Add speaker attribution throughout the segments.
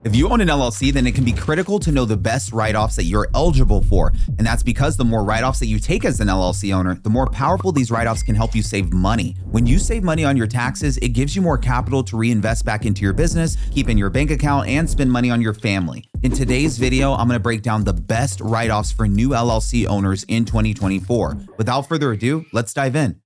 Speaker 1: If you own an LLC, then it can be critical to know the best write-offs that you're eligible for. And that's because the more write-offs that you take as an LLC owner, the more powerful these write-offs can help you save money. When you save money on your taxes, it gives you more capital to reinvest back into your business, keep in your bank account, and spend money on your family. In today's video, I'm going to break down the best write-offs for new LLC owners in 2024. Without further ado, let's dive in.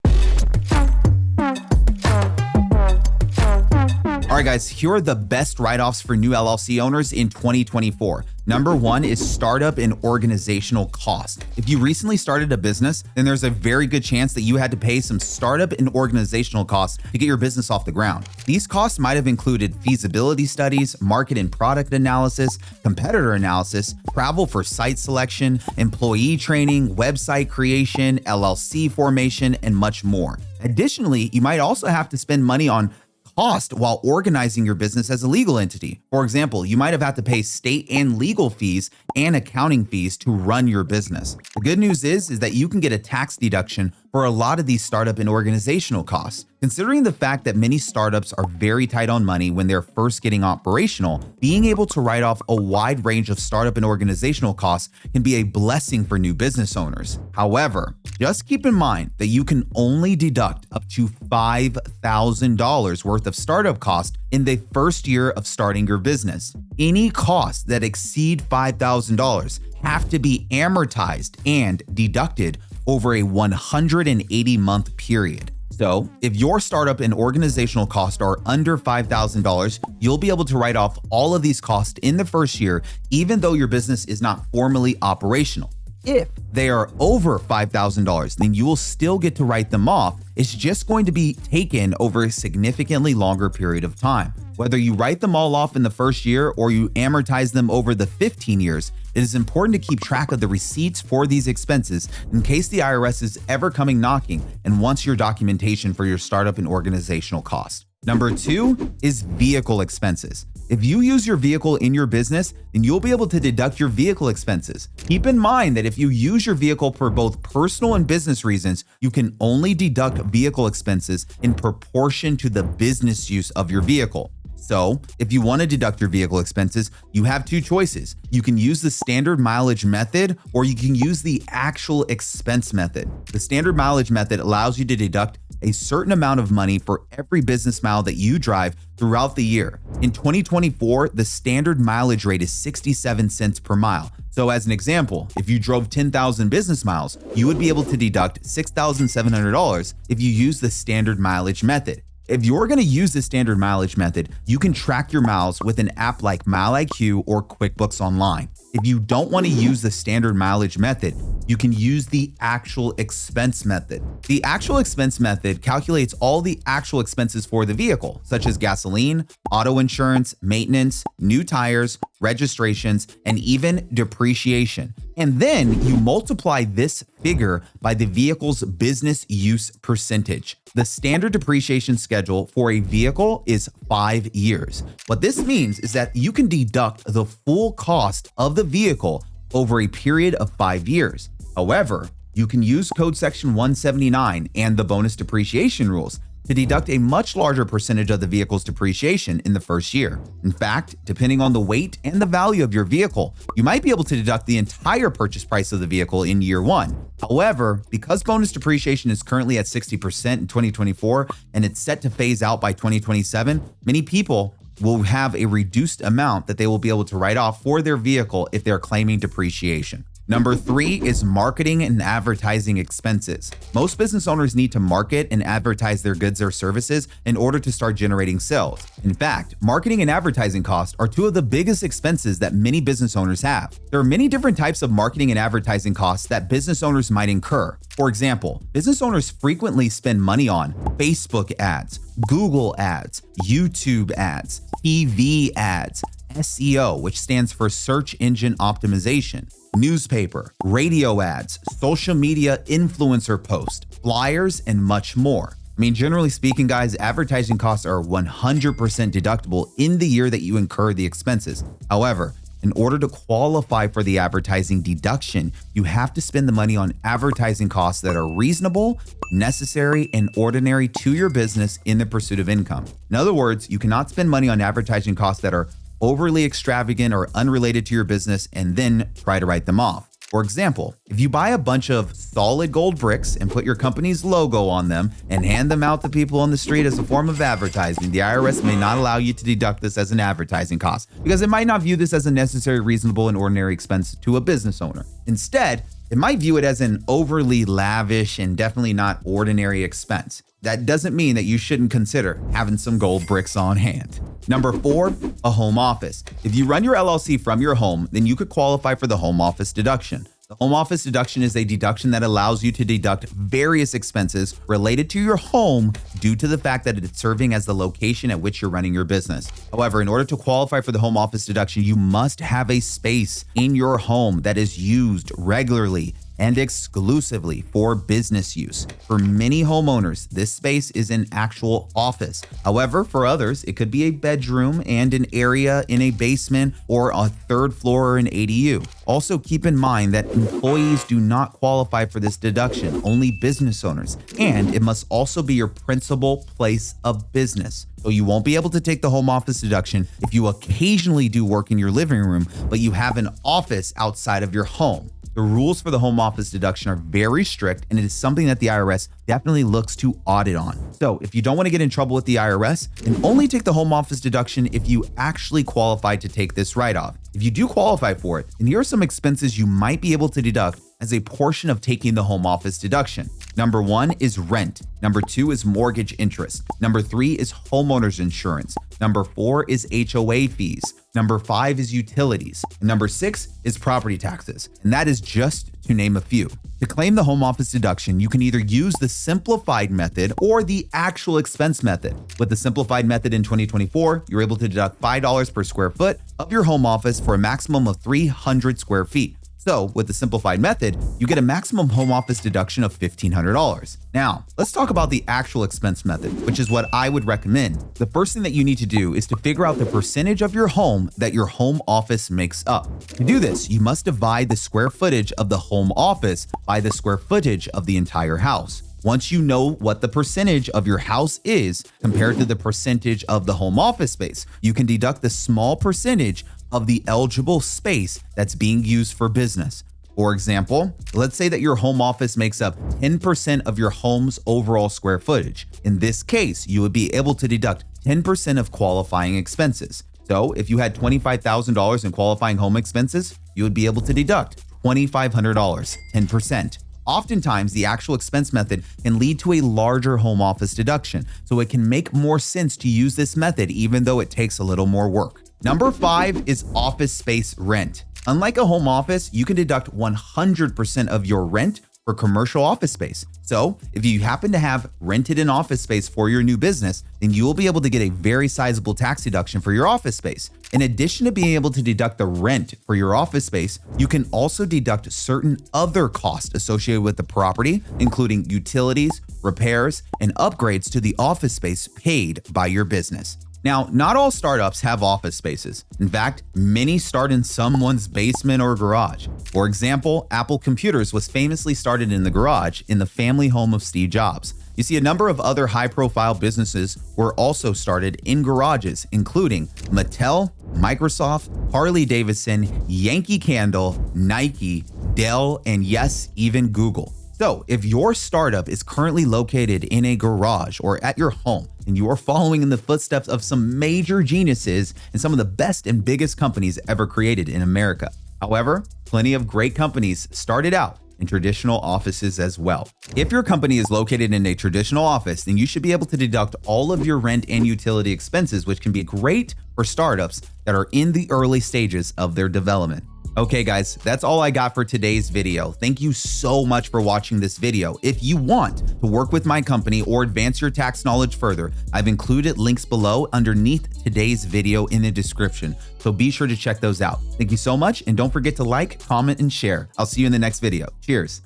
Speaker 1: All right, guys, here are the best write-offs for new LLC owners in 2024. Number one is startup and organizational cost. If you recently started a business, then there's a very good chance that you had to pay some startup and organizational costs to get your business off the ground. These costs might have included feasibility studies, market and product analysis, competitor analysis, travel for site selection, employee training, website creation, LLC formation, and much more. Additionally, you might also have to spend money on cost while organizing your business as a legal entity. For example, you might have had to pay state and legal fees and accounting fees to run your business. The good news is that you can get a tax deduction for a lot of these startup and organizational costs. Considering the fact that many startups are very tight on money when they're first getting operational, being able to write off a wide range of startup and organizational costs can be a blessing for new business owners. However, just keep in mind that you can only deduct up to $5,000 worth of startup cost in the first year of starting your business. Any costs that exceed $5,000 have to be amortized and deducted over a 180-month period. So if your startup and organizational costs are under $5,000, you'll be able to write off all of these costs in the first year, even though your business is not formally operational. If they are over $5,000, then you will still get to write them off. It's just going to be taken over a significantly longer period of time. Whether you write them all off in the first year or you amortize them over the 15 years, it is important to keep track of the receipts for these expenses in case the IRS is ever coming knocking and wants your documentation for your startup and organizational cost. Number two is vehicle expenses. If you use your vehicle in your business, then you'll be able to deduct your vehicle expenses. Keep in mind that if you use your vehicle for both personal and business reasons, you can only deduct vehicle expenses in proportion to the business use of your vehicle. So if you want to deduct your vehicle expenses, you have two choices. You can use the standard mileage method or you can use the actual expense method. The standard mileage method allows you to deduct a certain amount of money for every business mile that you drive throughout the year. In 2024, the standard mileage rate is 67 cents per mile. So as an example, if you drove 10,000 business miles, you would be able to deduct $6,700 if you use the standard mileage method. If you're going to use the standard mileage method, you can track your miles with an app like MileIQ or QuickBooks Online. If you don't want to use the standard mileage method, you can use the actual expense method. The actual expense method calculates all the actual expenses for the vehicle, such as gasoline, auto insurance, maintenance, new tires, registrations, and even depreciation. And then you multiply this figure by the vehicle's business use percentage. The standard depreciation schedule for a vehicle is 5 years. What this means is that you can deduct the full cost of the vehicle over a period of 5 years. However, you can use code section 179 and the bonus depreciation rules to deduct a much larger percentage of the vehicle's depreciation in the first year. In fact, depending on the weight and the value of your vehicle, you might be able to deduct the entire purchase price of the vehicle in year one. However, because bonus depreciation is currently at 60% in 2024 and it's set to phase out by 2027, many people will have a reduced amount that they will be able to write off for their vehicle if they're claiming depreciation. Number three is marketing and advertising expenses. Most business owners need to market and advertise their goods or services in order to start generating sales. In fact, marketing and advertising costs are two of the biggest expenses that many business owners have. There are many different types of marketing and advertising costs that business owners might incur. For example, business owners frequently spend money on Facebook ads, Google ads, YouTube ads, TV ads, SEO, which stands for search engine optimization, newspaper, radio ads, social media influencer posts, flyers, and much more. I mean, generally speaking, guys, advertising costs are 100% deductible in the year that you incur the expenses. However, in order to qualify for the advertising deduction, you have to spend the money on advertising costs that are reasonable, necessary, and ordinary to your business in the pursuit of income. In other words, you cannot spend money on advertising costs that are overly extravagant or unrelated to your business and then try to write them off. For example, if you buy a bunch of solid gold bricks and put your company's logo on them and hand them out to people on the street as a form of advertising, the IRS may not allow you to deduct this as an advertising cost because it might not view this as a necessary, reasonable, and ordinary expense to a business owner. Instead, it might view it as an overly lavish and definitely not ordinary expense. That doesn't mean that you shouldn't consider having some gold bricks on hand. Number 4, a home office. If you run your LLC from your home, then you could qualify for the home office deduction. The home office deduction is a deduction that allows you to deduct various expenses related to your home due to the fact that it's serving as the location at which you're running your business. However, in order to qualify for the home office deduction, you must have a space in your home that is used regularly and exclusively for business use. For many homeowners, this space is an actual office. However, for others, it could be a bedroom and an area in a basement or a third floor or an ADU. Also, keep in mind that employees do not qualify for this deduction, only business owners, and it must also be your principal place of business. So you won't be able to take the home office deduction if you occasionally do work in your living room, but you have an office outside of your home. The rules for the home office deduction are very strict, and it is something that the IRS definitely looks to audit on. So if you don't want to get in trouble with the IRS, then only take the home office deduction if you actually qualify to take this write-off. If you do qualify for it, then here are some expenses you might be able to deduct as a portion of taking the home office deduction. Number 1 is rent. Number 2 is mortgage interest. Number 3 is homeowner's insurance. Number 4 is HOA fees. Number 5 is utilities. And number 6 is property taxes. And that is just to name a few. To claim the home office deduction, you can either use the simplified method or the actual expense method. With the simplified method in 2024, you're able to deduct $5 per square foot of your home office for a maximum of 300 square feet. So with the simplified method, you get a maximum home office deduction of $1,500. Now, let's talk about the actual expense method, which is what I would recommend. The first thing that you need to do is to figure out the percentage of your home that your home office makes up. To do this, you must divide the square footage of the home office by the square footage of the entire house. Once you know what the percentage of your house is compared to the percentage of the home office space, you can deduct the small percentage of the eligible space that's being used for business. For example, let's say that your home office makes up 10% of your home's overall square footage. In this case, you would be able to deduct 10% of qualifying expenses. So if you had $25,000 in qualifying home expenses, you would be able to deduct $2,500, 10%. Oftentimes, the actual expense method can lead to a larger home office deduction, so it can make more sense to use this method even though it takes a little more work. Number 5 is office space rent. Unlike a home office, you can deduct 100% of your rent for commercial office space. So if you happen to have rented an office space for your new business, then you will be able to get a very sizable tax deduction for your office space. In addition to being able to deduct the rent for your office space, you can also deduct certain other costs associated with the property, including utilities, repairs, and upgrades to the office space paid by your business. Now, not all startups have office spaces. In fact, many start in someone's basement or garage. For example, Apple Computers was famously started in the garage in the family home of Steve Jobs. You see, a number of other high-profile businesses were also started in garages, including Mattel, Microsoft, Harley-Davidson, Yankee Candle, Nike, Dell, and yes, even Google. So if your startup is currently located in a garage or at your home, and you are following in the footsteps of some major geniuses and some of the best and biggest companies ever created in America. However, plenty of great companies started out in traditional offices as well. If your company is located in a traditional office, then you should be able to deduct all of your rent and utility expenses, which can be great for startups that are in the early stages of their development. Okay guys, that's all I got for today's video. Thank you so much for watching this video. If you want to work with my company or advance your tax knowledge further, I've included links below underneath today's video in the description. So be sure to check those out. Thank you so much, and don't forget to like, comment, and share. I'll see you in the next video. Cheers.